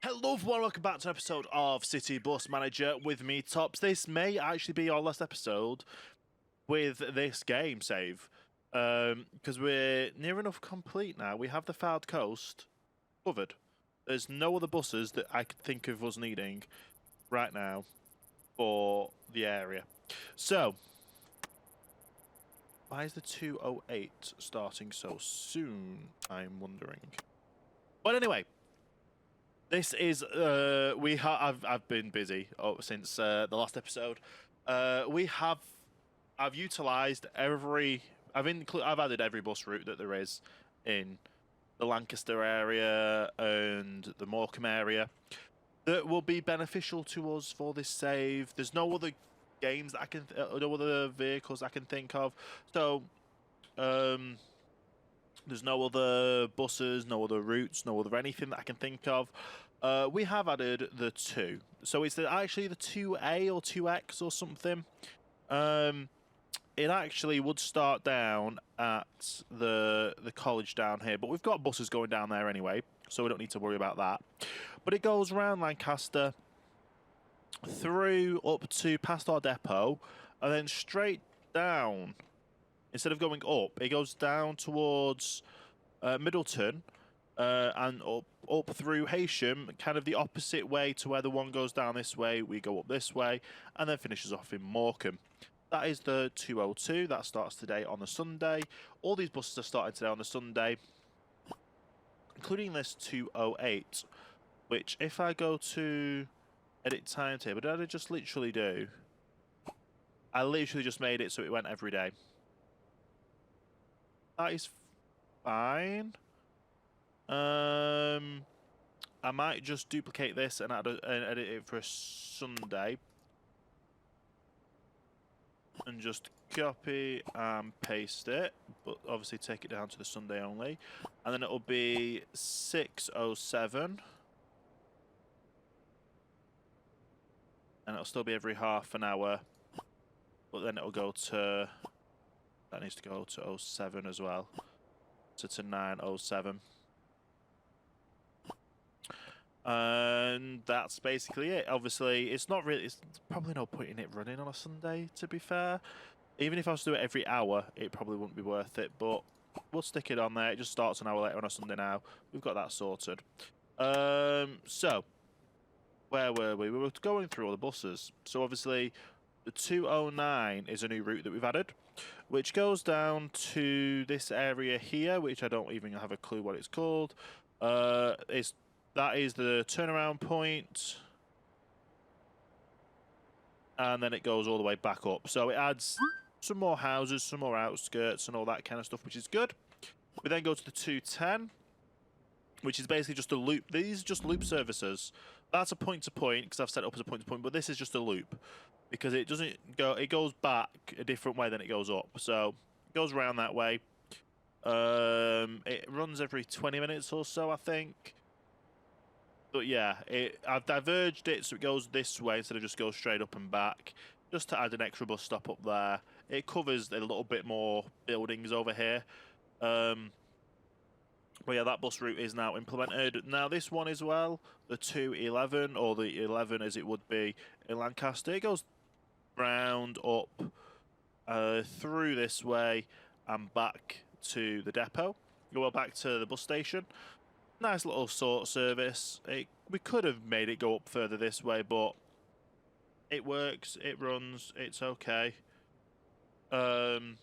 Hello everyone, welcome back to an episode of City Bus Manager with me, Tops. This may actually be our last episode with this game save, because we're near enough complete now. We have the Fylde Coast covered. There's no other buses that I could think of us needing right now for the area. So, why is the 208 starting so soon, I'm wondering. But anyway, this is I've been busy since the last episode. I've utilised I've added every bus route that there is in the Lancaster area and the Morecambe area that will be beneficial to us for this save. There's no other games that no other vehicles I can think of. So there's no other buses, no other routes, no other anything that I can think of. We have added the 2. So it's actually the 2A or 2X or something. It actually would start down at the college down here, but we've got buses going down there anyway, so we don't need to worry about that. But it goes around Lancaster, through up to past our depot, and then straight down. Instead of going up, it goes down towards Middleton and up through Heysham, kind of the opposite way to where the one goes down this way. We go up this way, and then finishes off in Morecambe. That is the 202. That starts today on the Sunday. All these buses are starting today on the Sunday, including this 208, which if I go to edit timetable, did I just literally do? I literally just made it so it went every day. That is fine. I might just duplicate this and edit it for a Sunday. And just copy and paste it, but obviously take it down to the Sunday only. And then it'll be 6:07. And it'll still be every half an hour. But then it'll go to... That needs to go to 07 as well. So to 9:07. And that's basically it. Obviously, it's probably no point in it running on a Sunday, to be fair. Even if I was to do it every hour, it probably wouldn't be worth it, but we'll stick it on there. It just starts an hour later on a Sunday now. We've got that sorted. So, where were we? We were going through all the buses. So obviously, the 209 is a new route that we've added, which goes down to this area here, which I don't even have a clue what it's called. That is the turnaround point. And then it goes all the way back up. So it adds some more houses, some more outskirts and all that kind of stuff, which is good. We then go to the 210, which is basically just a loop. These are just loop services. That's a point-to-point, because I've set it up as a point-to-point, but this is just a loop. Because it doesn't go, it goes back a different way than it goes up. So it goes around that way. It runs every 20 minutes or so, I think. But yeah, I've diverged it so it goes this way instead of just go straight up and back, just to add an extra bus stop up there. It covers a little bit more buildings over here. But yeah, that bus route is now implemented. Now this one as well, the 211, or the 11 as it would be in Lancaster, it goes round up through this way and back to the depot. Well, back to the bus station. Nice little sort service. We could have made it go up further this way, but it works, it runs, it's okay. And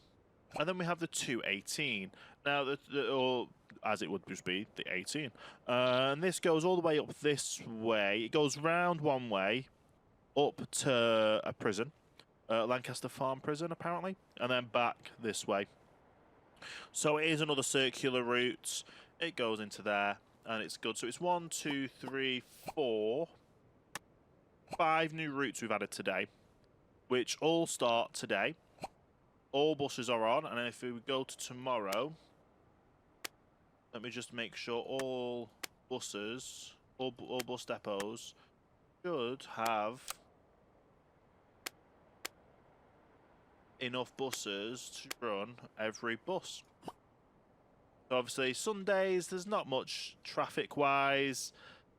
then we have the 218. Now, or as it would just be, the 18. And this goes all the way up this way. It goes round one way, up to a prison, Lancaster Farm Prison, apparently, and then back this way. So it is another circular route. It goes into there, and it's good. So it's 1, 2, 3, 4, 5 new routes we've added today, which all start today. All buses are on, and if we go to tomorrow, let me just make sure all buses, all bus depots should have enough buses to run every bus. So obviously Sundays there's not much traffic wise.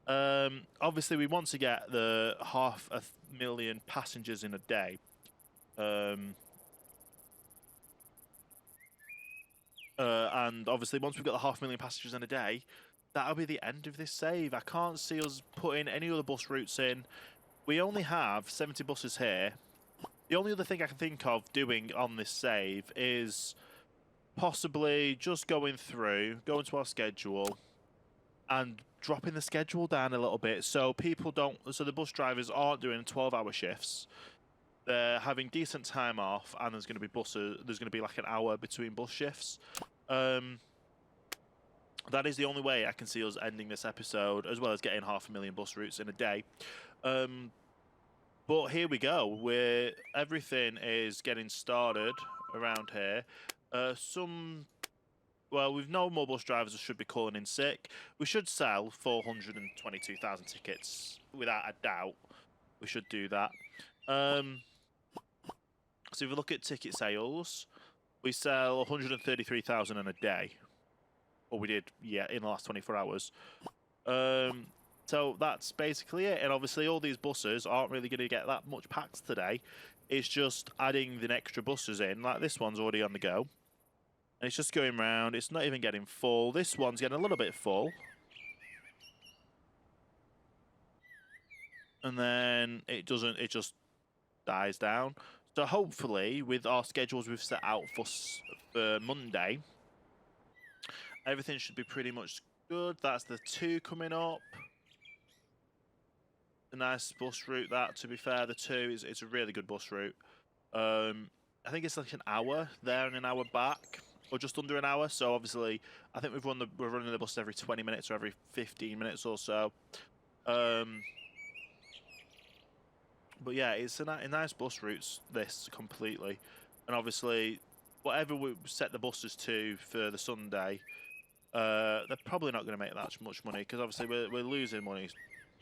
Obviously, we want to get the 500,000 passengers in a day. And obviously, once we've got the 500,000 passengers in a day, that'll be the end of this save. I can't see us putting any other bus routes in. We only have 70 buses here. The only other thing I can think of doing on this save is possibly just going to our schedule and dropping the schedule down a little bit so the bus drivers aren't doing 12-hour shifts. They're having decent time off, and there's going to be like an hour between bus shifts. That is the only way I can see us ending this episode, as well as getting 500,000 bus routes in a day. But here we go, where everything is getting started around here. We've no more bus drivers that should be calling in sick. We should sell 422,000 tickets, without a doubt. We should do that. So if we look at ticket sales, we sell 133,000 in a day. Or we did, yeah, in the last 24 hours. So that's basically it. And obviously all these buses aren't really going to get that much packed today. It's just adding the extra buses in. Like this one's already on the go. And it's just going round. It's not even getting full. This one's getting a little bit full. And then it just dies down. So hopefully, with our schedules we've set out for Monday, everything should be pretty much good. That's the 2 coming up. A nice bus route, that, to be fair. The 2 it's a really good bus route. I think it's like an hour there and an hour back, or just under an hour. So obviously, I think we're running the bus every 20 minutes or every 15 minutes or so. But yeah, it's a nice bus route, this, completely. And obviously, whatever we set the buses to for the Sunday, they're probably not going to make that much money, because obviously we're losing money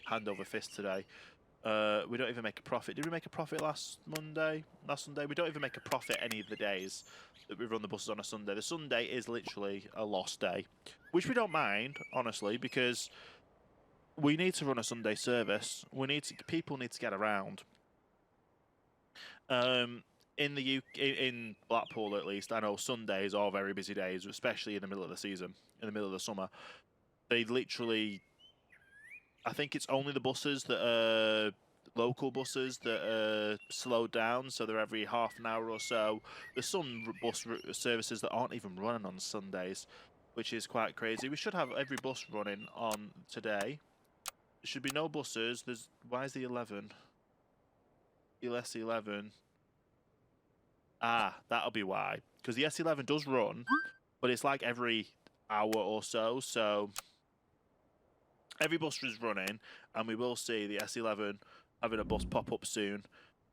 hand over fist today. We don't even make a profit. Did we make a profit last Sunday? We don't even make a profit any of the days that we run the buses on a Sunday. The Sunday is literally a lost day, which we don't mind, honestly, because we need to run a Sunday service. People need to get around. In Blackpool, at least, I know Sundays are very busy days, especially in the middle of the season, in the middle of the summer. They literally, I think it's only the buses that are local buses that are slowed down, so they're every half an hour or so. There's some bus services that aren't even running on Sundays, which is quite crazy. We should have every bus running on today. There should be no buses. Why is the 11? The S11. Ah, that'll be why. Because the S11 does run, but it's like every hour or so. So every bus is running, and we will see the S11 having a bus pop up soon.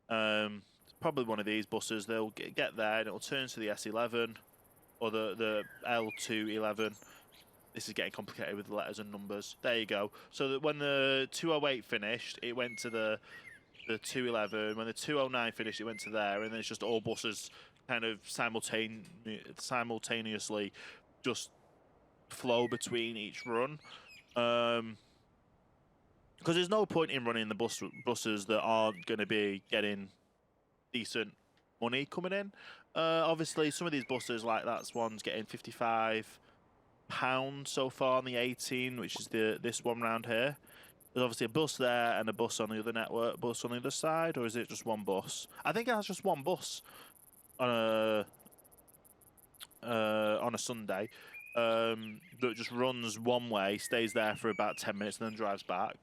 Probably one of these buses. They'll get there, and it'll turn to the S11 or the L211. This is getting complicated with the letters and numbers. There you go. So that when the 208 finished, it went to the 211. When the 209 finished, it went to there, and then it's just all buses kind of simultaneously just flow between each run. Because there's no point in running the buses that aren't going to be getting decent money coming in. Obviously, some of these buses, like that one's getting £55 so far on the 18, which is this one round here. There's obviously a bus there and a bus on the other network, bus on the other side, or is it just one bus? I think it has just one bus on a Sunday that just runs one way, stays there for about 10 minutes, and then drives back.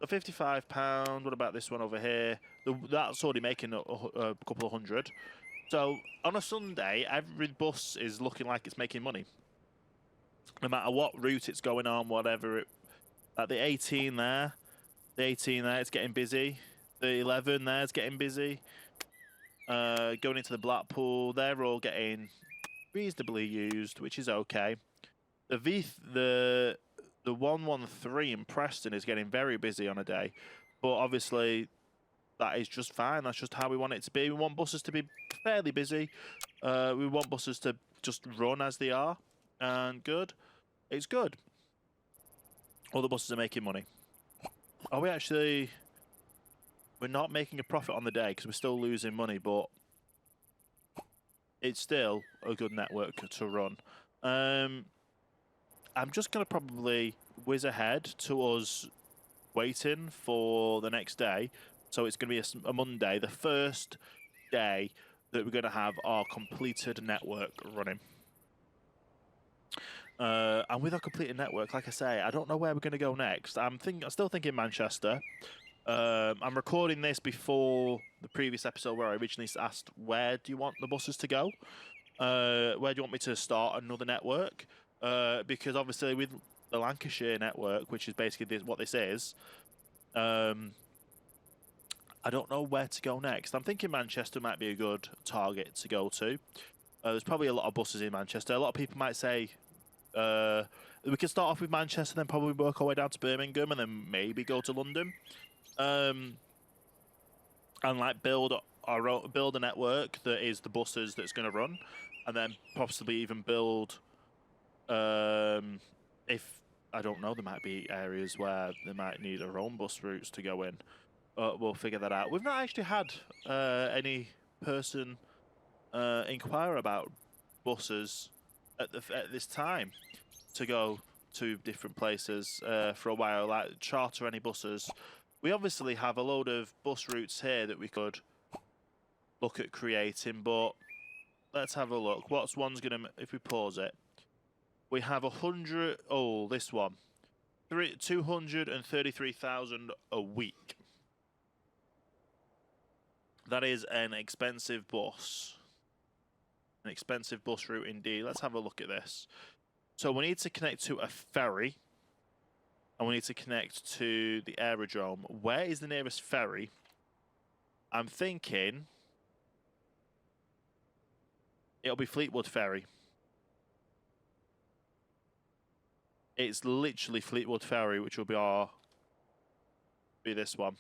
The £55. What about this one over here? That's already making a couple of hundred. So on a Sunday, every bus is looking like it's making money, no matter what route it's going on, whatever it. Like the 18 there, it's getting busy. The 11 there is getting busy. Going into the Blackpool, they're all getting reasonably used, which is okay. The 113 in Preston is getting very busy on a day, but obviously that is just fine. That's just how we want it to be. We want buses to be fairly busy. We want buses to just run as they are, and good. It's good. All the buses are making money. Are we actually... We're not making a profit on the day because we're still losing money, but it's still a good network to run. I'm just going to probably whiz ahead to us waiting for the next day. So it's going to be a Monday, the first day that we're going to have our completed network running. And with our completed network, like I say, I don't know where we're going to go next. I'm still thinking Manchester. I'm recording this before the previous episode where I originally asked, where do you want the buses to go? Where do you want me to start another network? Because obviously with the Lancashire network, which is basically what this is, I don't know where to go next. I'm thinking Manchester might be a good target to go to. There's probably a lot of buses in Manchester. A lot of people might say we can start off with Manchester, then probably work our way down to Birmingham, and then maybe go to London, and like build a network that is the buses that's going to run, and then possibly even build. If I don't know, there might be areas where they might need their own bus routes to go in. We'll figure that out. We've not actually had any person inquire about buses at this time to go to different places for a while, like charter any buses. We obviously have a load of bus routes here that we could look at creating, but let's have a look. What's one's gonna, if we pause it, we have 100. Oh, this one, 233,000 a week. That is an expensive bus. An expensive bus route indeed. Let's have a look at this. So we need to connect to a ferry, and we need to connect to the aerodrome. Where is the nearest ferry? I'm thinking it'll be Fleetwood Ferry. It's literally Fleetwood Ferry, which will be this one.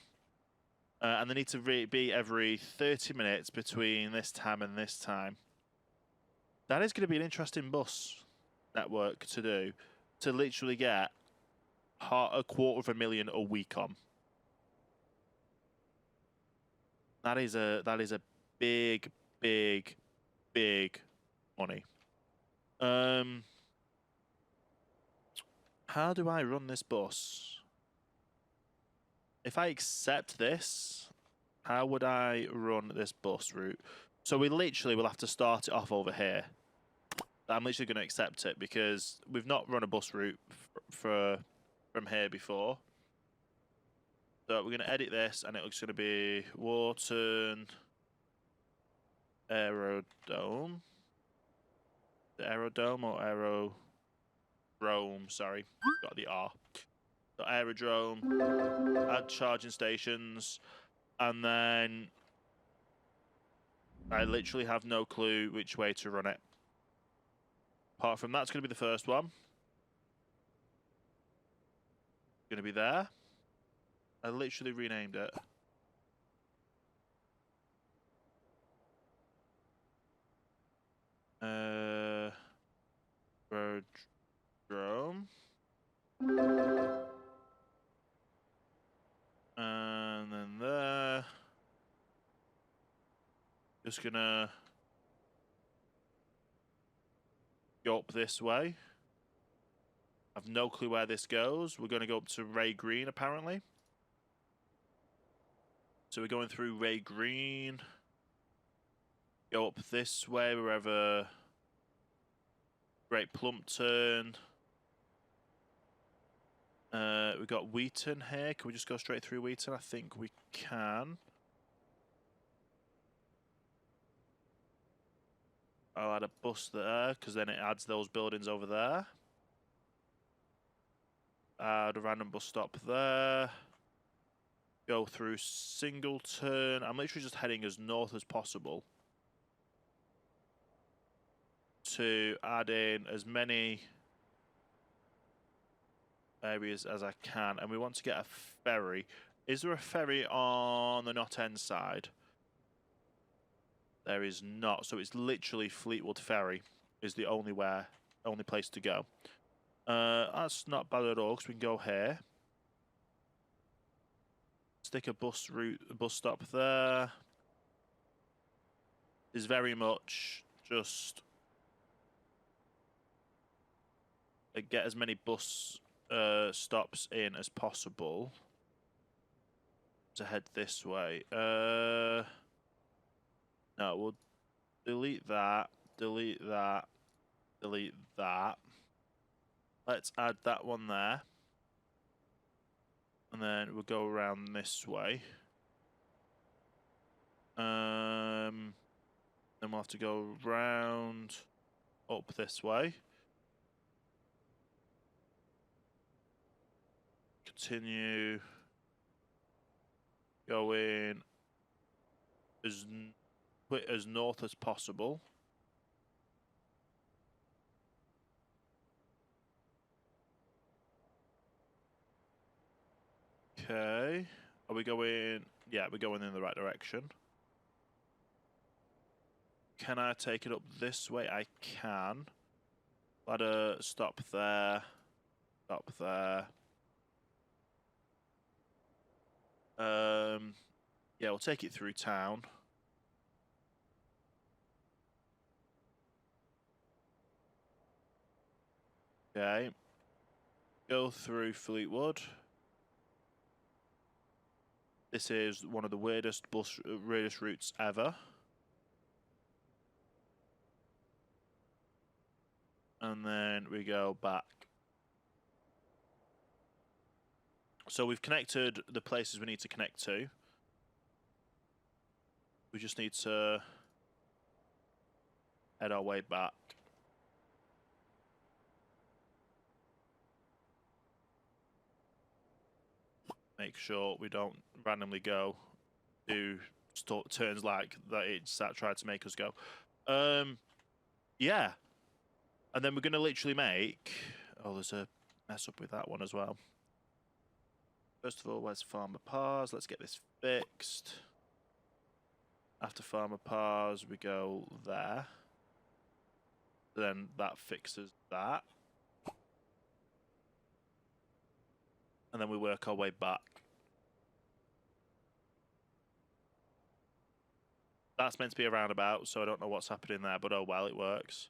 And they need to be every 30 minutes between this time and this time. That is going to be an interesting bus network to do, to literally get $250,000 a week on. That is a big money. How do I run this bus? If I accept this, how would I run this bus route? So we literally will have to start it off over here. I'm literally going to accept it because we've not run a bus route from here before. So we're going to edit this, and it's going to be Wharton Aerodrome. The Aerodrome or Aerodrome, sorry. Got the R. So Aerodrome, add charging stations, and then I literally have no clue which way to run it. Apart from that's going to be the first one. Going to be there. I literally renamed it. Aerodrome. And then there. Just gonna go up this way. I've no clue where this goes. We're gonna go up to Ray Green apparently. So we're going through Ray Green. Go up this way wherever Great Plumpton. We've got Wheaton here. Can we just go straight through Wheaton? I think we can. I'll add a bus there, because then it adds those buildings over there. Add a random bus stop there. Go through Singleton. I'm literally just heading as north as possible to add in as many areas as I can. And we want to get a ferry. Is there a ferry on the Knot End side? There is not. So it's literally Fleetwood Ferry is the only place to go. That's not bad at all, because we can go here. Stick a bus route, a bus stop there. Is very much just get as many bus stops in as possible to head this way. No, we'll delete that, delete that, delete that. Let's add that one there. And then we'll go around this way. Then we'll have to go round up this way. Continue going as north as possible. Okay. Are we going? Yeah, we're going in the right direction. Can I take it up this way? I can. Ladder, stop there. Stop there. Yeah, we'll take it through town. Okay. Go through Fleetwood. This is one of the weirdest routes ever. And then we go back. So we've connected the places we need to connect to. We just need to head our way back. Make sure we don't randomly go do turns like that tried to make us go. Yeah. And then we're going to literally make... Oh, there's a mess up with that one as well. First of all, where's Farmer Pars? Let's get this fixed. After Farmer Pars, we go there. Then that fixes that. And then we work our way back. That's meant to be a roundabout, so I don't know what's happening there, but oh well, it works.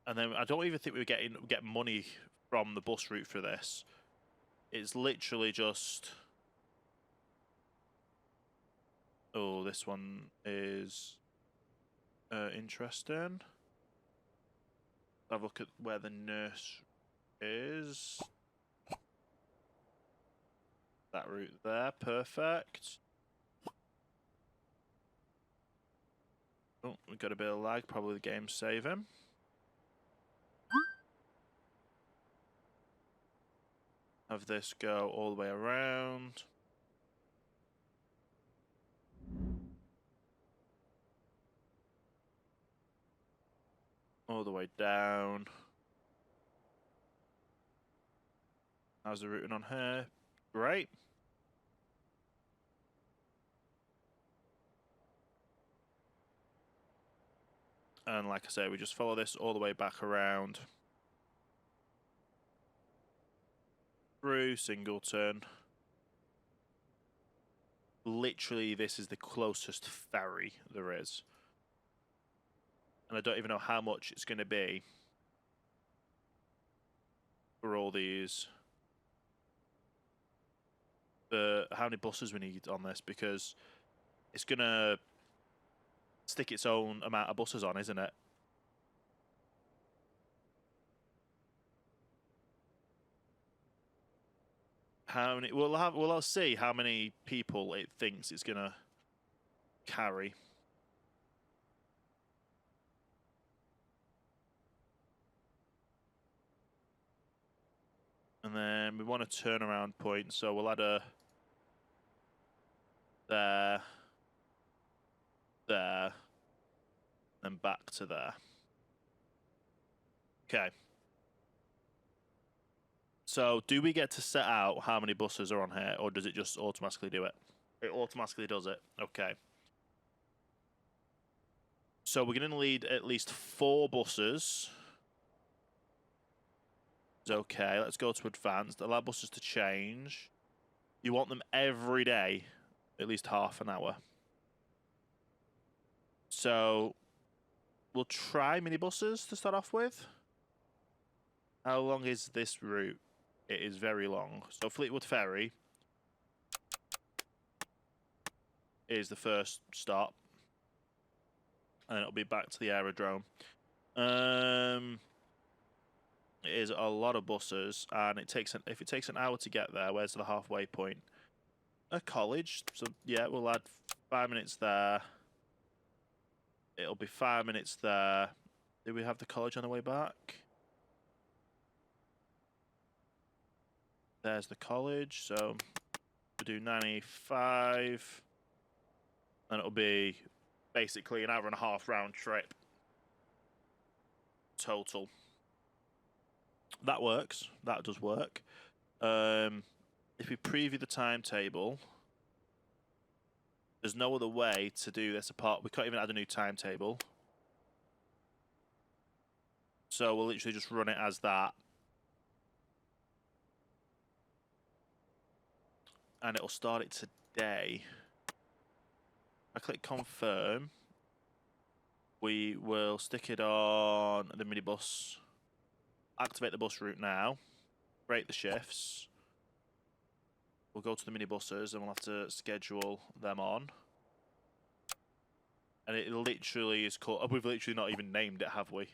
And then I don't even think we get money from the bus route for this. It's literally just... Oh, this one is interesting. Have a look at where the nurse is. That route there, perfect. Oh, we've got a bit of lag, probably the game's saving. Have this go all the way around. All the way down. How's the routing on here? Great. And like I say, we just follow this all the way back around. Through Singleton. Literally, this is the closest ferry there is. And I don't even know how much it's going to be for all these. How many buses we need on this, because it's going to stick its own amount of buses on, isn't it? How many? We'll see how many people it thinks it's gonna carry. And then we want a turnaround point, so we'll add a there, then back to there. Okay. So, do we get to set out how many buses are on here, or does it just automatically do it? It automatically does it. Okay. So, we're going to need at least 4 buses. Okay, let's go to advanced. Allow buses to change. You want them every day, at least half an hour. So we'll try minibuses to start off with. How long is this route? It is very long. So Fleetwood Ferry is the first stop. And it'll be back to the aerodrome. It is a lot of buses, and if it takes an hour to get there, where's the halfway point? A college. So yeah, we'll add 5 minutes there. It'll be 5 minutes there. Do we have the college on the way back? There's the college. So we'll do 95. And it'll be basically an hour and a half round trip total. That works. That does work. If we preview the timetable, there's no other way to do this apart. We can't even add a new timetable. So we'll literally just run it as that. And it'll start it today. I click confirm. We will stick it on the minibus. Activate the bus route now. Break the shifts. We'll go to the minibuses and we'll have to schedule them on. And it literally is called... We've literally not even named it, have we?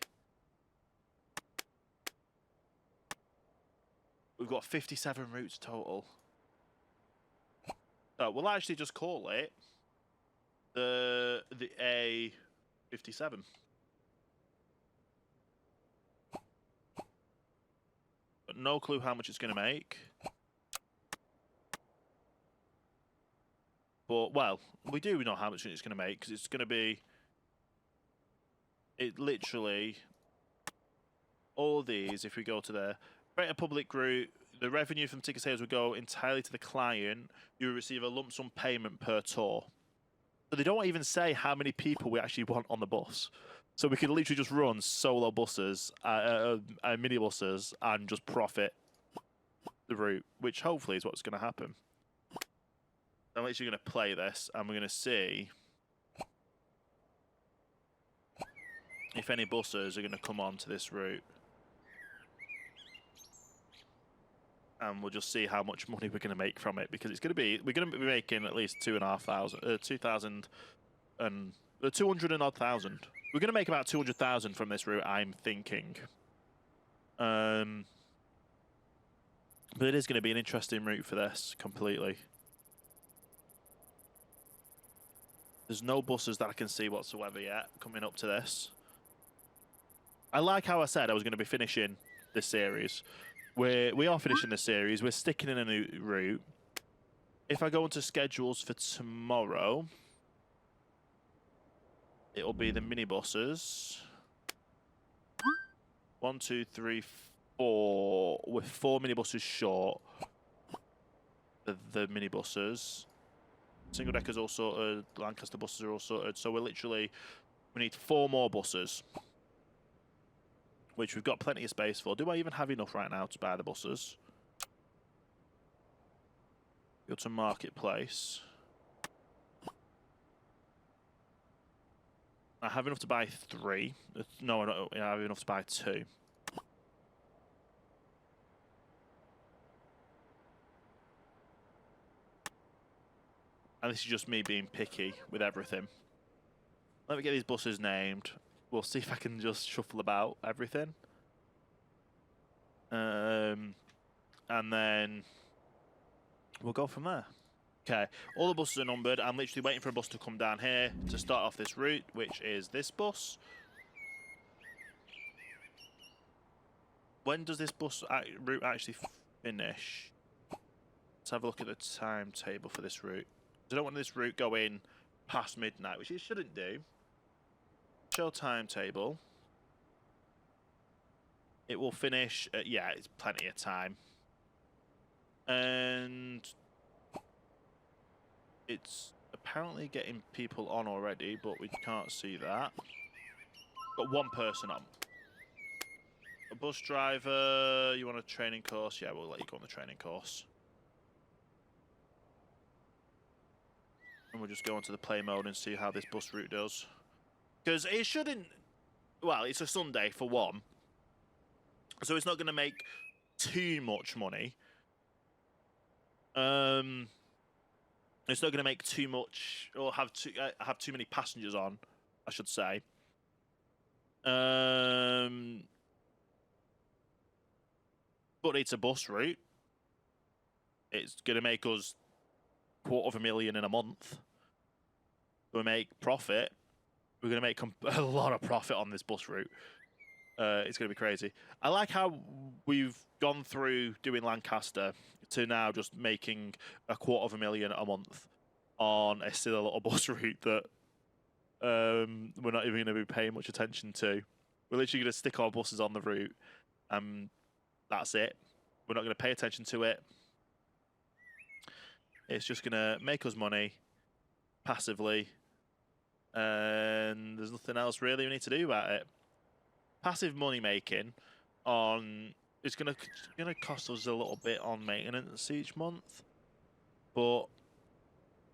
We've got 57 routes total. So we'll actually just call it the A57. But no clue how much it's going to make. But, well, we do know how much it's going to make, because it's going to be... It literally... All these, if we go to there... Create a public route. The revenue from ticket sales will go entirely to the client. You will receive a lump sum payment per tour. So they don't even say how many people we actually want on the bus. So we could literally just run solo buses, minibuses, and just profit the route, which hopefully is what's going to happen. I'm literally going to play this, and we're going to see if any buses are going to come onto this route. And we'll just see how much money we're going to make from it, because it's going to be, we're going to be making at least 2,000 and 200 and odd thousand. We're going to make about 200,000 from this route, I'm thinking. But it is going to be an interesting route for this completely. There's no buses that I can see whatsoever yet coming up to this. I like how I said I was going to be finishing this series. We are finishing the series. We're sticking in a new route. If I go into schedules for tomorrow, it'll be the minibuses. 1, 2, 3, 4. We're 4 minibuses short. The minibuses. Single deckers all sorted. Lancaster buses are all sorted. So we need 4 more buses, which we've got plenty of space for. Do I even have enough right now to buy the buses? Go to Marketplace. I have enough to buy 3. No, I don't. I have enough to buy 2. And this is just me being picky with everything. Let me get these buses named. We'll see if I can just shuffle about everything. And then we'll go from there. Okay, all the buses are numbered. I'm literally waiting for a bus to come down here to start off this route, which is this bus. When does this bus route actually finish? Let's have a look at the timetable for this route. I don't want this route going past midnight, which it shouldn't do. Show timetable. It will finish at, yeah, it's plenty of time. And it's apparently getting people on already, but we can't see that. Got 1 person on. bus driver, you want a training course? Yeah, we'll let you go on the training course. And we'll just go onto the play mode and see how this bus route does. Because it shouldn't... Well, it's a Sunday for one. So it's not going to make too much money. It's not going to make too much, or have too many passengers on, I should say. But it's a bus route. It's going to make us $250,000 in a month. We make profit. We're going to make a lot of profit on this bus route. It's going to be crazy. I like how we've gone through doing Lancaster to now just making $250,000 a month on a silly little bus route that we're not even going to be paying much attention to. We're literally going to stick our buses on the route, and that's it. We're not going to pay attention to it. It's just going to make us money passively, and there's nothing else really we need to do about it. Passive money making on it's gonna cost us a little bit on maintenance each month, but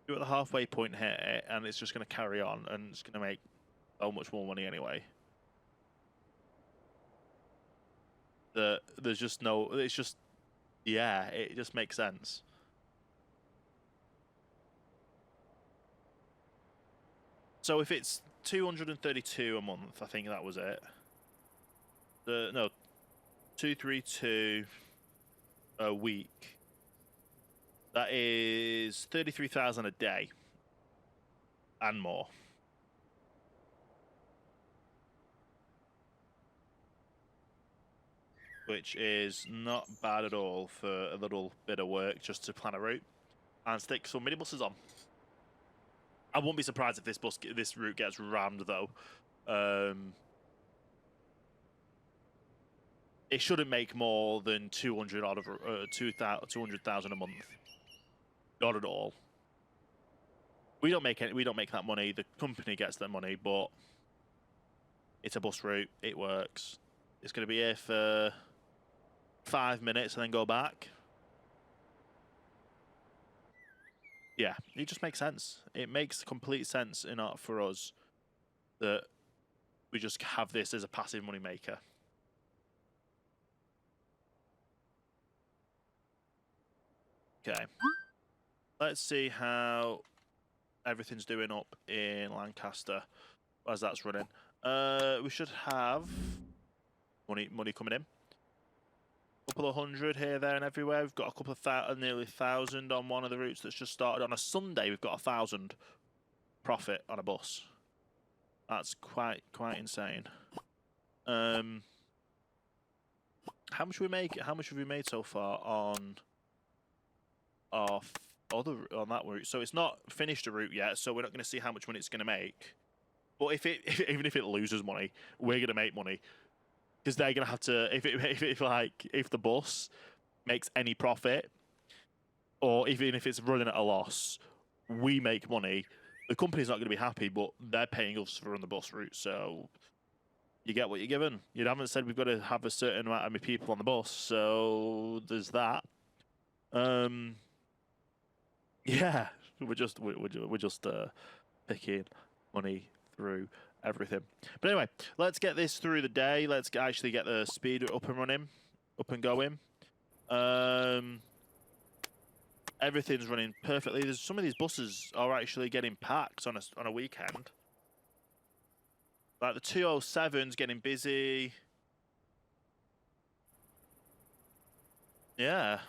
we're at the halfway point here, and it's just gonna carry on, and it's gonna make so much more money anyway. There's just no. It's just yeah, it just makes sense. So if it's 232 a month, I think that was it. No, 232 a week. That is 33,000 a day and more. Which is not bad at all for a little bit of work just to plan a route and stick some minibuses on. I won't be surprised if this route gets rammed though. It shouldn't make more than 200,000 a month. Not at all. We don't make that money. The company gets that money, but it's a bus route. It works. It's going to be here for 5 minutes and then go back. Yeah, it just makes sense. It makes complete sense for us that we just have this as a passive money maker. Okay, let's see how everything's doing up in Lancaster as that's running. We should have money coming in. A couple of hundred here, there, and everywhere. We've got a couple of nearly 1,000 on one of the routes that's just started. On a Sunday, we've got 1,000 profit on a bus. That's quite insane. How much have we made so far on our on that route? So it's not finished a route yet, so we're not going to see how much money it's going to make. But even if it loses money, we're going to make money. Because they're gonna have to, if the bus makes any profit, or even if it's running at a loss, we make money. The company's not gonna be happy, but they're paying us to run the bus route, so you get what you're given. You haven't said we've got to have a certain amount of people on the bus, so there's that. Yeah, we're just picking money through everything. But anyway, let's get this through the day. Let's actually get the speed up and running, up and going. Everything's running perfectly. There's some of these buses are actually getting packed on a weekend. Like the 207's getting busy. Yeah.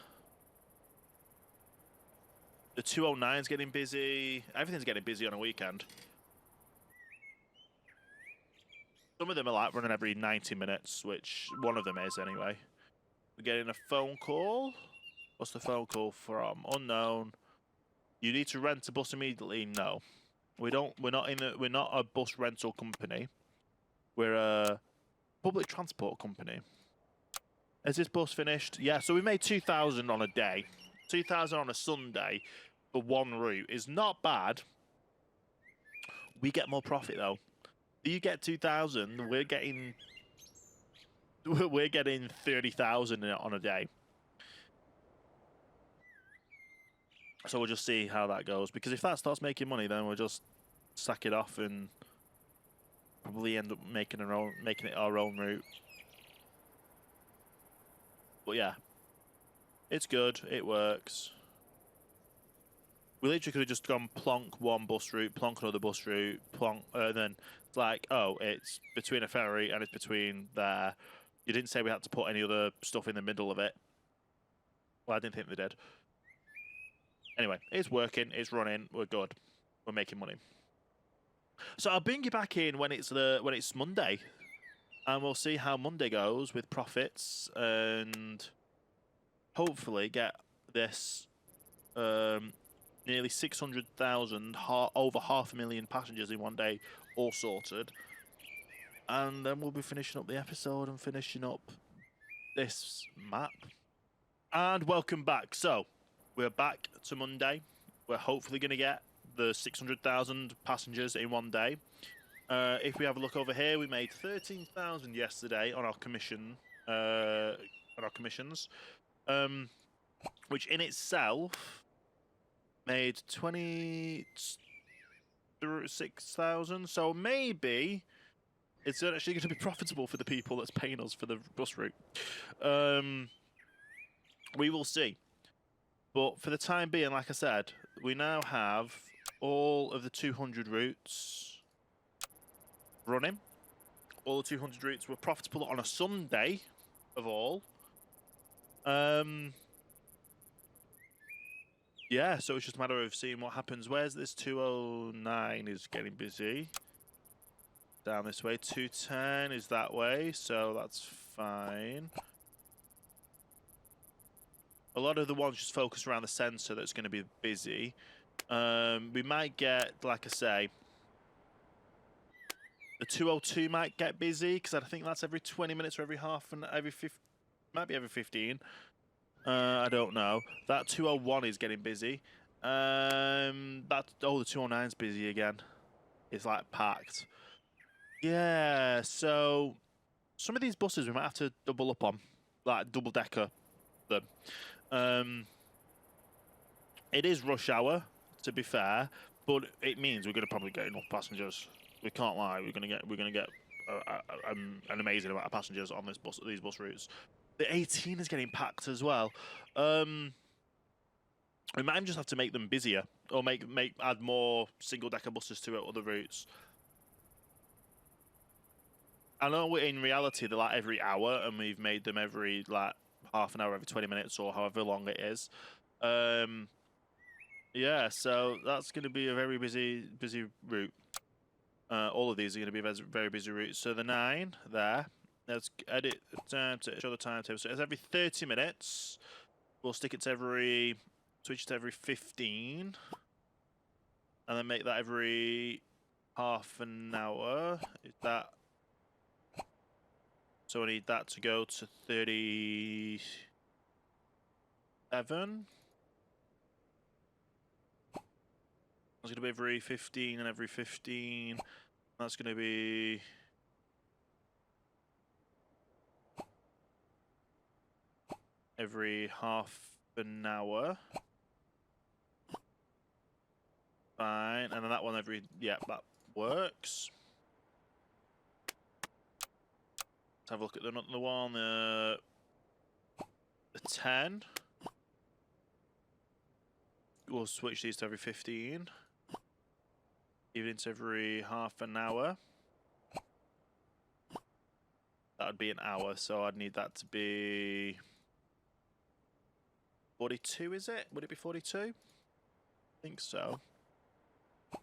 The 209's getting busy. Everything's getting busy on a weekend. Some of them are like running every 90 minutes, which one of them is anyway. We're getting a phone call. What's the phone call from? Unknown. You need to rent a bus immediately. No, we don't. We're not a bus rental company. We're a public transport company. Is this bus finished? Yeah. So we made 2,000 on a day. 2,000 on a Sunday for one route is not bad. We get more profit though. You get 2,000, we're getting we're getting 30,000 on a day. So we'll just see how that goes. Because if that starts making money, then we'll just sack it off and probably end up making it our own route. But yeah, it's good. It works. We literally could have just gone plonk one bus route, plonk another bus route, plonk, and then it's like, oh, it's between a ferry and it's between there. You didn't say we had to put any other stuff in the middle of it. Well, I didn't think they did. Anyway, it's working, it's running, we're good. We're making money. So I'll bring you back in when it's Monday. And we'll see how Monday goes with profits and hopefully get this nearly 600,000, over 500,000 passengers in one day all sorted. And then we'll be finishing up the episode and finishing up this map. And welcome back. So we're back to Monday. We're hopefully going to get the 600,000 passengers in one day. If we have a look over here, we made 13,000 yesterday on our commissions, which in itself made 26,000. So maybe it's actually going to be profitable for the people that's paying us for the bus route. We will see. But for the time being, like I said, we now have all of the 200 routes running. All the 200 routes were profitable on a Sunday of all. Yeah, so it's just a matter of seeing what happens. Where's this 209 is getting busy? Down this way. 210 is that way, so that's fine. A lot of the ones just focus around the centre that's going to be busy. We might get, like I say, the 202 might get busy because I think that's every 20 minutes or every half and might be every 15. I don't know. That 201 is getting busy. The 209's busy again. It's like packed. Yeah, so some of these buses we might have to double up on, like double decker them. It is rush hour, to be fair, but it means we're going to probably get enough passengers. We can't lie. We're going to get an amazing amount of passengers on these bus routes. The 18 is getting packed as well. We might just have to make them busier, or add more single decker buses to other routes. I know in reality they're like every hour, and we've made them every like half an hour, every 20 minutes, or however long it is. Yeah, so that's going to be a very busy route. All of these are going to be a very busy route. So the 9 there. Let's edit the time to show the timetable. So it's every 30 minutes. We'll switch it to every 15. And then make that every half an hour. Is that? So we need that to go to 37. That's going to be every 15 and every 15. That's going to be every half an hour. Fine. And then that one yeah, that works. Let's have a look at the one, the 10. We'll switch these to every 15. Even into every half an hour. That would be an hour, so I'd need that to be 42, is it? Would it be 42? I think so.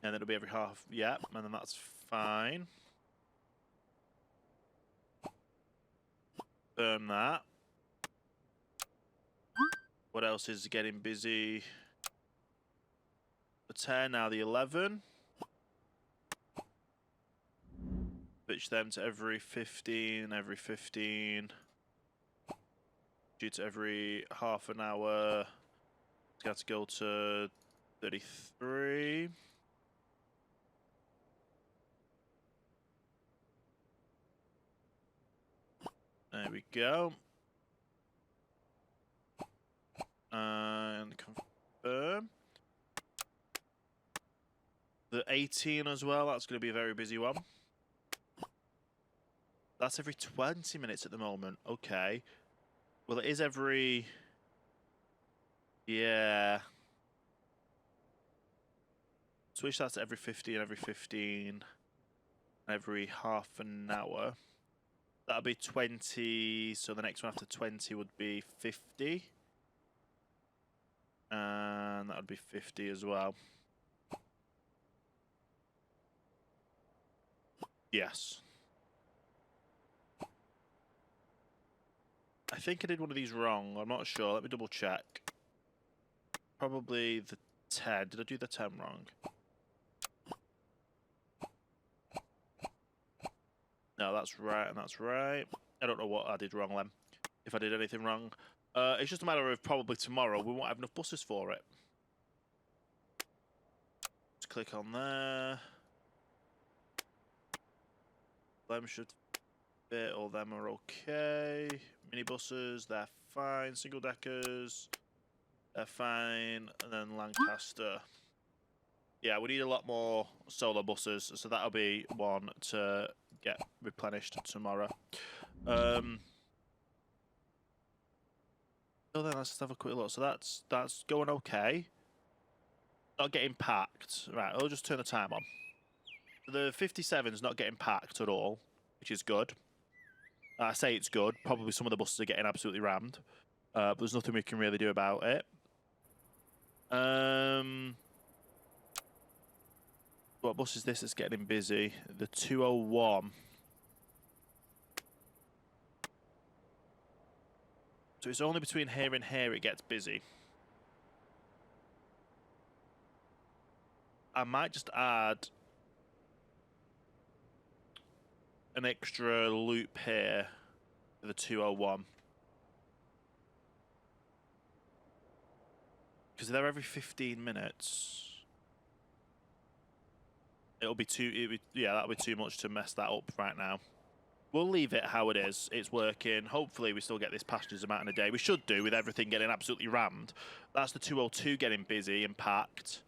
And it'll be every half, yeah, and then that's fine. Confirm that. What else is getting busy? The 10, now the 11. Switch them to every 15, every 15. Due to every half an hour. It's got to go to 33. There we go. And confirm. The 18 as well, that's going to be a very busy one. That's every 20 minutes at the moment. Okay. Well, it is every... Yeah. Switch that to every 15, every half an hour. That'll be 20, so the next one after 20 would be 50. And that would be 50 as well. Yes. I think I did one of these wrong. I'm not sure. Let me double check. Probably the 10. Did I do the 10 wrong? No, that's right, and that's right. I don't know what I did wrong then. If I did anything wrong. It's just a matter of probably tomorrow we won't have enough buses for it. Just click on there. Them should fit, all them are okay. Minibuses, they're fine. Single deckers, they're fine. And then Lancaster. Yeah, we need a lot more solar buses, so that'll be one to get replenished tomorrow. So then let's just have a quick look. So that's going okay. Not getting packed. Right, I'll just turn the time on. The 57's not getting packed at all, which is good. I say it's good. Probably some of the buses are getting absolutely rammed. But there's nothing we can really do about it. What bus is this that's getting busy? The 201. So it's only between here and here it gets busy. I might just add an extra loop here for the 201. Because they're every 15 minutes. It'll be yeah, that'll be too much to mess that up right now. We'll leave it how it is. It's working. Hopefully we still get this passengers amount in a day. We should do, with everything getting absolutely rammed. That's the 202 getting busy and packed.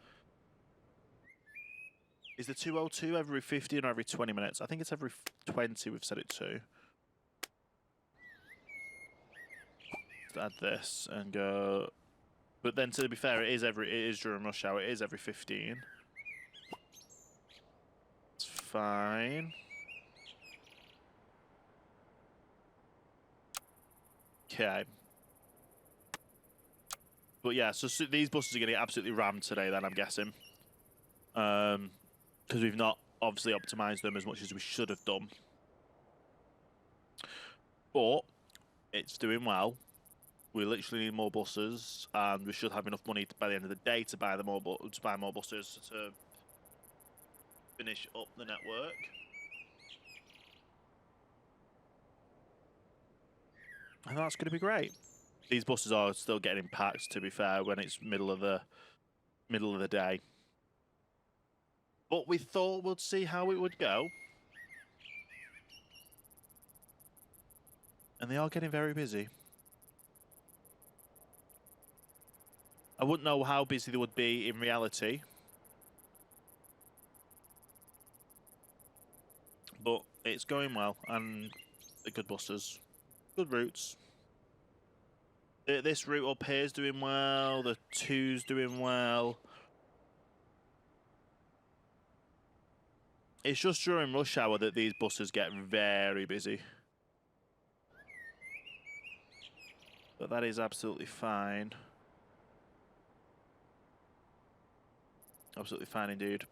Is the 202 every 15 or every 20 minutes? I think it's every 20 we've set it to. Let's add this and go. But then to be fair, it is during rush hour. It is every 15. It's fine. Okay. But yeah, so these buses are going to get absolutely rammed today then, I'm guessing. Because we've not obviously optimised them as much as we should have done. But it's doing well. We literally need more buses, and we should have enough money by the end of the day to buy more buses to finish up the network. And that's going to be great. These buses are still getting packed, to be fair, when it's middle of the day. But we thought we'd see how it would go. And they are getting very busy. I wouldn't know how busy they would be in reality. But it's going well, and they're good buses. Good routes. This route up here is doing well. The 2's doing well. It's just during rush hour that these buses get very busy. But that is absolutely fine. Absolutely fine indeed.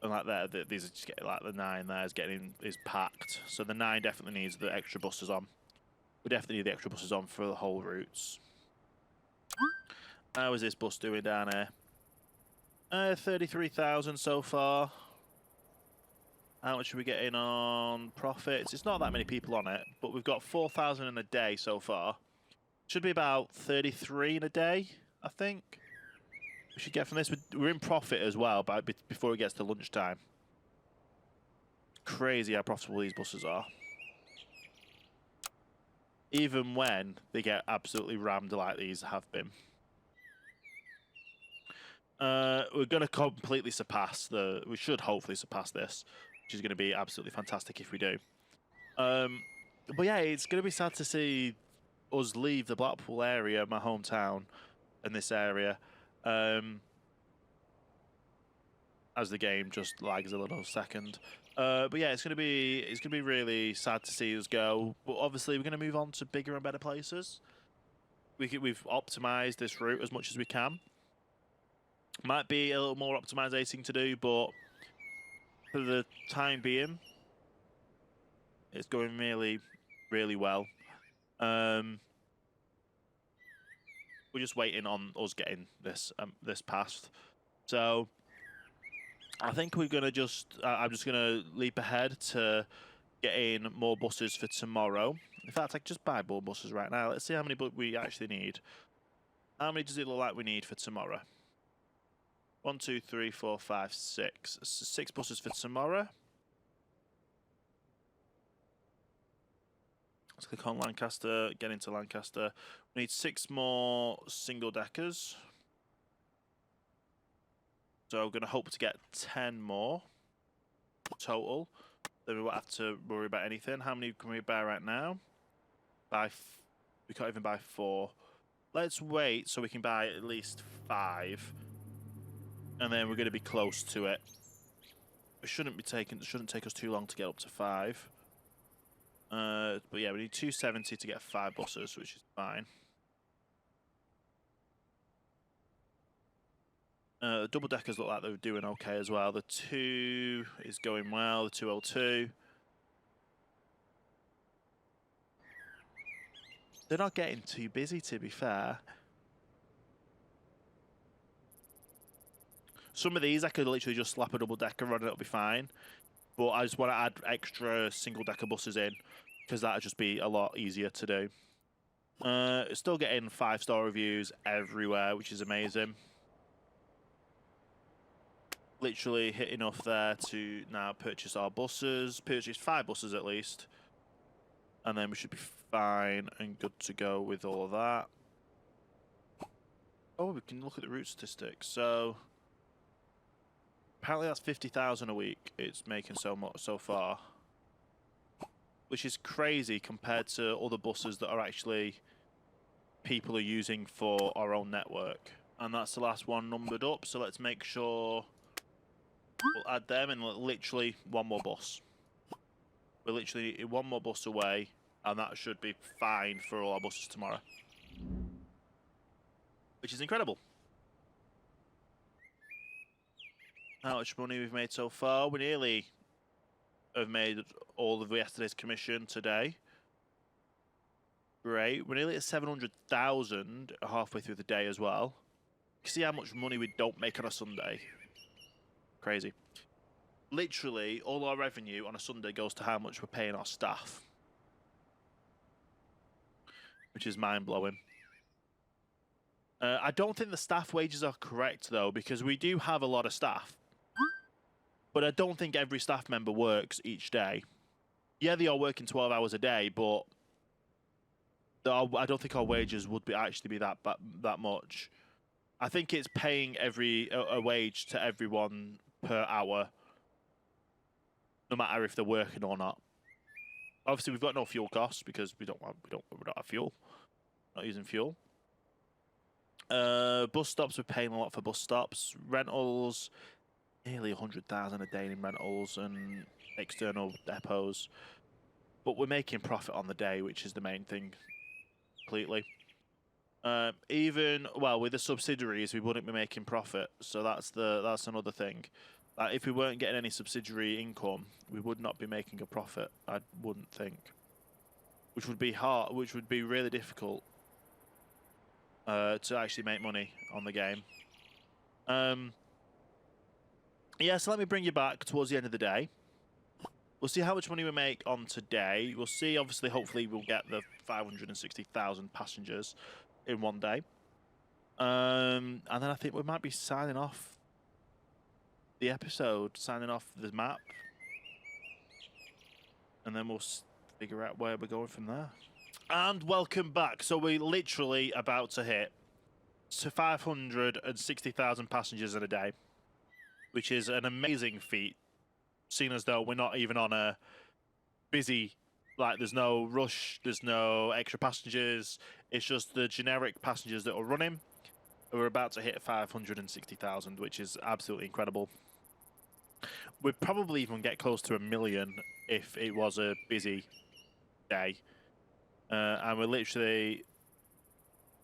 And like that, these are just getting, like the 9 there is packed. So the 9 definitely needs the extra buses on. We definitely need the extra buses on for the whole routes. How is this bus doing down here? 33,000 so far. How much are we getting on profits? It's not that many people on it, but we've got 4,000 in a day so far. Should be about 33 in a day, I think. We should get from this. We're in profit as well, but before it gets to lunchtime. Crazy how profitable these buses are. even when they get absolutely rammed like these have been. We're going to completely surpass we should hopefully surpass this, which is going to be absolutely fantastic if we do. But yeah, it's going to be sad to see us leave the Blackpool area, my hometown, in this area, as the game just lags a little second. But yeah, it's gonna be really sad to see us go. But obviously, we're gonna move on to bigger and better places. We've optimized this route as much as we can. Might be a little more optimizing to do, but for the time being, it's going really, really well. We're just waiting on us getting this passed. So I think we're gonna I'm just gonna leap ahead to getting more buses for tomorrow. In fact, I could just buy more buses right now. Let's see how many we actually need. How many does it look like we need for tomorrow? 1, 2, 3, 4, 5, 6. 6 buses for tomorrow. Let's click on Lancaster, get into Lancaster. We need 6 more single deckers. So we're going to hope to get 10 more total. Then we won't have to worry about anything. How many can we buy right now? We can't even buy 4. Let's wait so we can buy at least 5. And then we're going to be close to it. It shouldn't take us too long to get up to 5. But yeah, we need 270 to get 5 buses, which is fine. The double deckers look like they're doing okay as well. The 2 is going well. The 202. They're not getting too busy, to be fair. Some of these I could literally just slap a double decker on and it'll be fine. But I just want to add extra single decker buses in because that'll just be a lot easier to do. Still getting 5-star reviews everywhere, which is amazing. Literally hit enough there to now purchase our buses. Purchase 5 buses at least. And then we should be fine and good to go with all of that. Oh, we can look at the route statistics. So apparently that's 50,000 a week it's making so far. Which is crazy compared to other buses that are actually people are using for our own network. And that's the last one numbered up, so let's make sure we'll add them and literally 1 more bus. We're literally 1 more bus away, and that should be fine for all our buses tomorrow. Which is incredible. How much money we've made so far? We nearly have made all of yesterday's commission today. Great. We're nearly at 700,000 halfway through the day as well. You can see how much money we don't make on a Sunday. Crazy. Literally, all our revenue on a Sunday goes to how much we're paying our staff. Which is mind-blowing. I don't think the staff wages are correct, though, because we do have a lot of staff. But I don't think every staff member works each day. Yeah, they are working 12 hours a day, but I don't think our wages would actually be that much. I think it's paying a wage to everyone per hour, no matter if they're working or not. Obviously, we've got no fuel costs because we don't have fuel. Not using fuel. Bus stops, we're paying a lot for bus stops. Rentals, nearly 100,000 a day in rentals and external depots. But we're making profit on the day, which is the main thing. Completely. With the subsidiaries, we wouldn't be making profit. So that's another thing. If we weren't getting any subsidiary income, we would not be making a profit. I wouldn't think. Which would be hard. Which would be really difficult. To actually make money on the game. Yeah, so let me bring you back towards the end of the day. We'll see how much money we make on today. We'll see, obviously, hopefully we'll get the 560,000 passengers in one day. And then I think we might be signing off the episode, signing off the map. And then we'll figure out where we're going from there. And welcome back. So we're literally about to hit 560,000 passengers in a day, which is an amazing feat, seeing as though we're not even on a busy, like there's no rush, there's no extra passengers, it's just the generic passengers that are running. We're about to hit 560,000, which is absolutely incredible. We'd probably even get close to 1 million if it was a busy day. And we're literally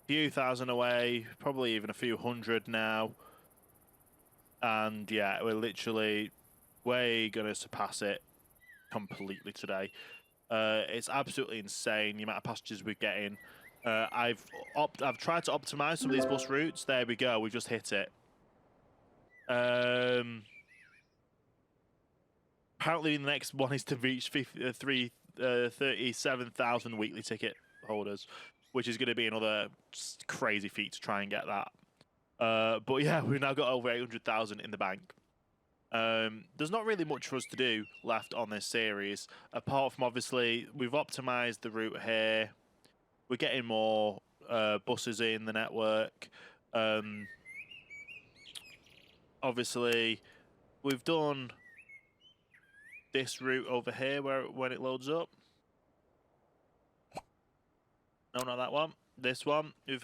a few thousand away, probably even a few hundred now. And yeah, we're literally way going to surpass it completely today. It's absolutely insane the amount of passengers we're getting. I've tried to optimize some of these bus routes. There we go. We just hit it. Apparently, the next one is to reach 37,000 weekly ticket holders, which is going to be another crazy feat to try and get that. But yeah, we've now got over 800,000 in the bank. There's not really much for us to do left on this series, apart from obviously we've optimized the route here. We're getting more buses in the network. Obviously, we've done this route over here when it loads up. No, not that one. This one. We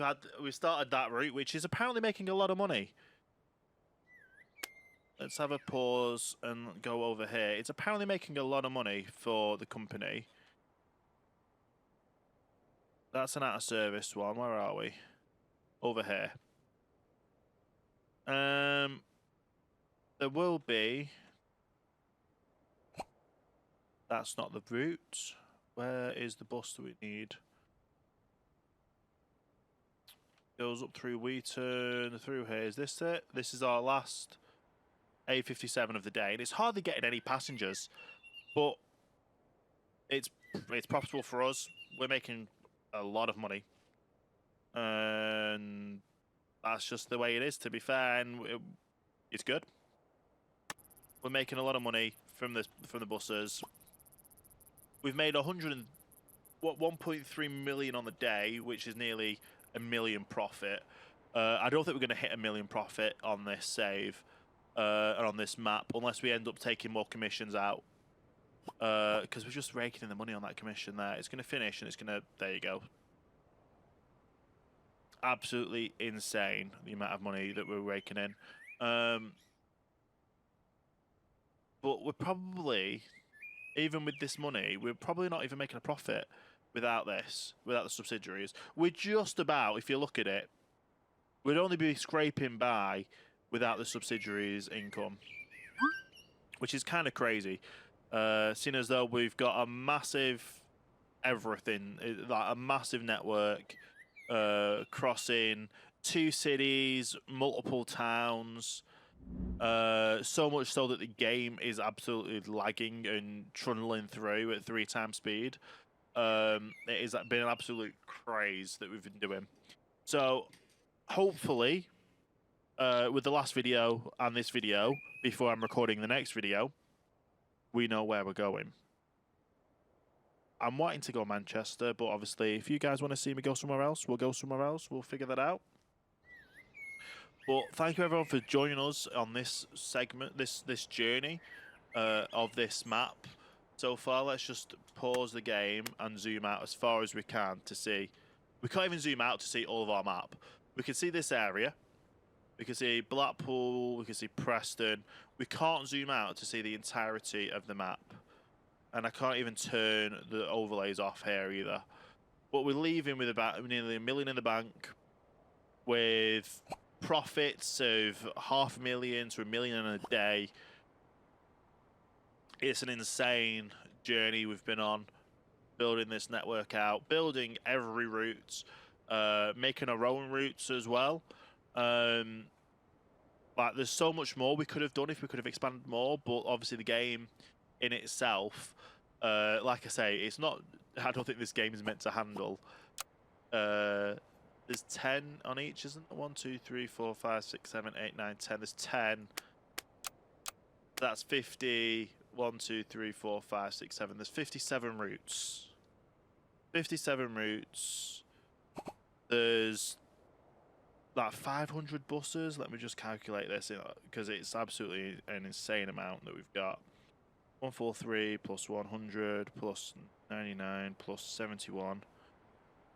started that route, which is apparently making a lot of money. Let's have a pause and go over here. It's apparently making a lot of money for the company. That's an out-of-service one. Where are we? Over here. There will be... That's not the route. Where is the bus that we need? Goes up through Wheaton, through here. Is this it? This is our last A57 of the day, and it's hardly getting any passengers, but it's profitable for us. We're making a lot of money, and that's just the way it is. To be fair, and it's good. We're making a lot of money from the buses. We've made 1.3 million on the day, which is nearly a million profit. I don't think we're going to hit a million profit on this save and on this map, unless we end up taking more commissions out. Because we're just raking in the money on that commission there. It's going to finish and it's going to... There you go. Absolutely insane, the amount of money that we're raking in. But we're probably... Even with this money, we're probably not even making a profit without this, without the subsidiaries. We're just about, if you look at it, we'd only be scraping by without the subsidiaries' income, which is kind of crazy. Seeing as though we've got a massive everything, like a massive network, crossing 2 cities, multiple towns. So much so that the game is absolutely lagging and trundling through at 3 times speed. It has been an absolute craze that we've been doing. So, hopefully, with the last video and this video, before I'm recording the next video, we know where we're going. I'm wanting to go Manchester, but obviously, if you guys want to see me go somewhere else, we'll go somewhere else. We'll figure that out. But thank you everyone for joining us on this segment, this journey of this map. So far, let's just pause the game and zoom out as far as we can to see. We can't even zoom out to see all of our map. We can see this area. We can see Blackpool. We can see Preston. We can't zoom out to see the entirety of the map. And I can't even turn the overlays off here either. But we're leaving with about nearly 1 million in the bank, with profits of 500,000 to 1 million in a day. It's an insane journey we've been on, building this network out, building every route, making our own routes as well. Like, there's so much more we could have done if we could have expanded more, but obviously the game in itself, like I say, it's not... I don't think this game is meant to handle. There's 10 on each, isn't there? 1, 2, 3, 4, 5, 6, 7, 8, 9, 10. There's 10. That's 50. 1, 2, 3, 4, 5, 6, 7. There's 57 routes. 57 routes. There's like 500 buses. Let me just calculate this because it's absolutely an insane amount that we've got. 143 plus 100 plus 99 plus 71.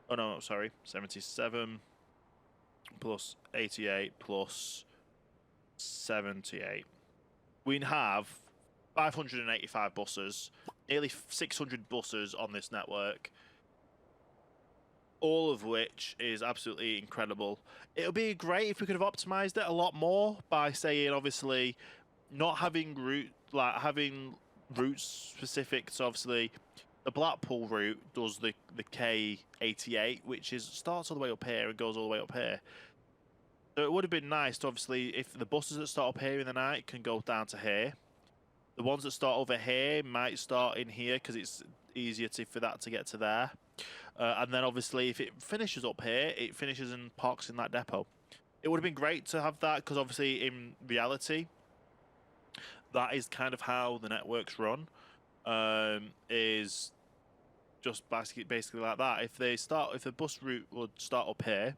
Oh no, sorry, 77 plus 88 plus 78. We have 585 buses, nearly 600 buses on this network, all of which is absolutely incredible. It would be great if we could have optimized it a lot more by saying, obviously, not having having routes specific. So obviously, the Blackpool route does the K88, which starts all the way up here and goes all the way up here. So it would have been nice to, obviously, if the buses that start up here in the night can go down to here. The ones that start over here might start in here because it's easier for that to get to there. And then obviously if it finishes up here, it finishes and parks in that depot. It would have been great to have that because obviously in reality, that is kind of how the networks run. Is just basically like that. If the bus route would start up here,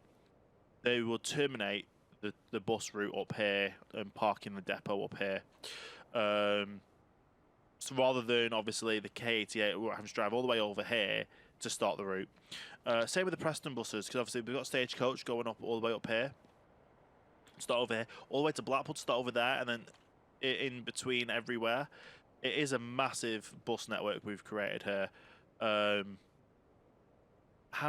they would terminate the bus route up here and park in the depot up here. So rather than obviously the K88, we're having to drive all the way over here to start the route. Same with the Preston buses, because obviously we've got Stagecoach going up all the way up here, start over here, all the way to Blackpool to start over there, and then in between everywhere. It is a massive bus network we've created here. How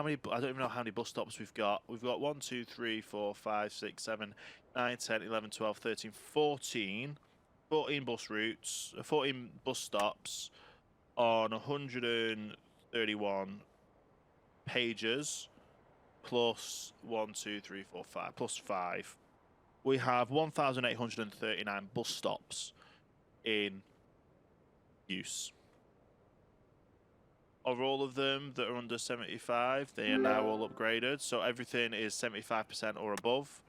many? I don't even know how many bus stops we've got. We've got 1, 2, 3, 4, 5, 6, 7, 9, 10, 11, 12, 13, 14 bus routes, 14 bus stops on 131 pages plus 1, 2, 3, 4, 5 plus 5. We have 1,839 bus stops in use. Of all of them that are under 75, they are now all upgraded, so everything is 75% or above.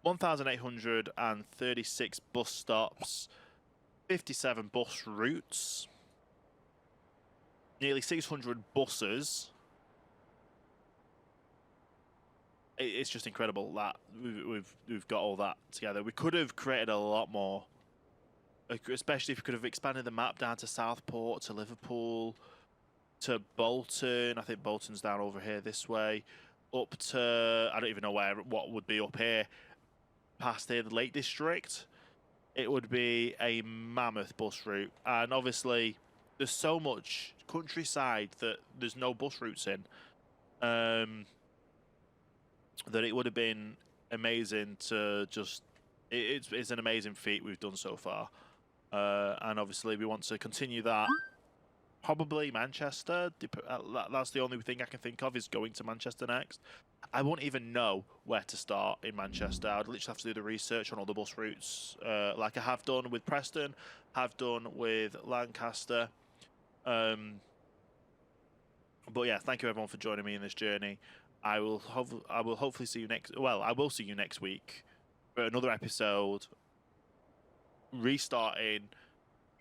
1,836 bus stops, 57 bus routes, nearly 600 buses. It's just incredible that we've got all that together. We could have created a lot more, especially if we could have expanded the map down to Southport, to Liverpool, to Bolton. I think Bolton's down over here this way, up to, I don't even know what would be up here, past here, the Lake District. It would be a mammoth bus route, and obviously there's so much countryside that there's no bus routes in, that it would have been amazing to just, it's an amazing feat we've done so far, and obviously we want to continue that. Probably Manchester. That's the only thing I can think of, is going to Manchester next. I won't even know where to start in Manchester. I'd literally have to do the research on all the bus routes, like I have done with Preston, have done with Lancaster. But yeah, thank you everyone for joining me in this journey. I will hopefully see you next. Well, I will see you next week for another episode. Restarting,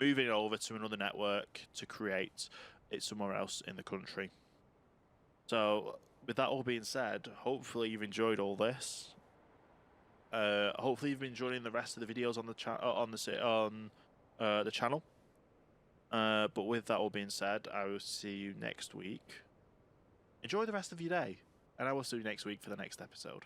moving over to another network to create it somewhere else in the country. So, with that all being said, hopefully you've enjoyed all this. Hopefully you've been enjoying the rest of the videos on the channel. But with that all being said, I will see you next week. Enjoy the rest of your day, and I will see you next week for the next episode.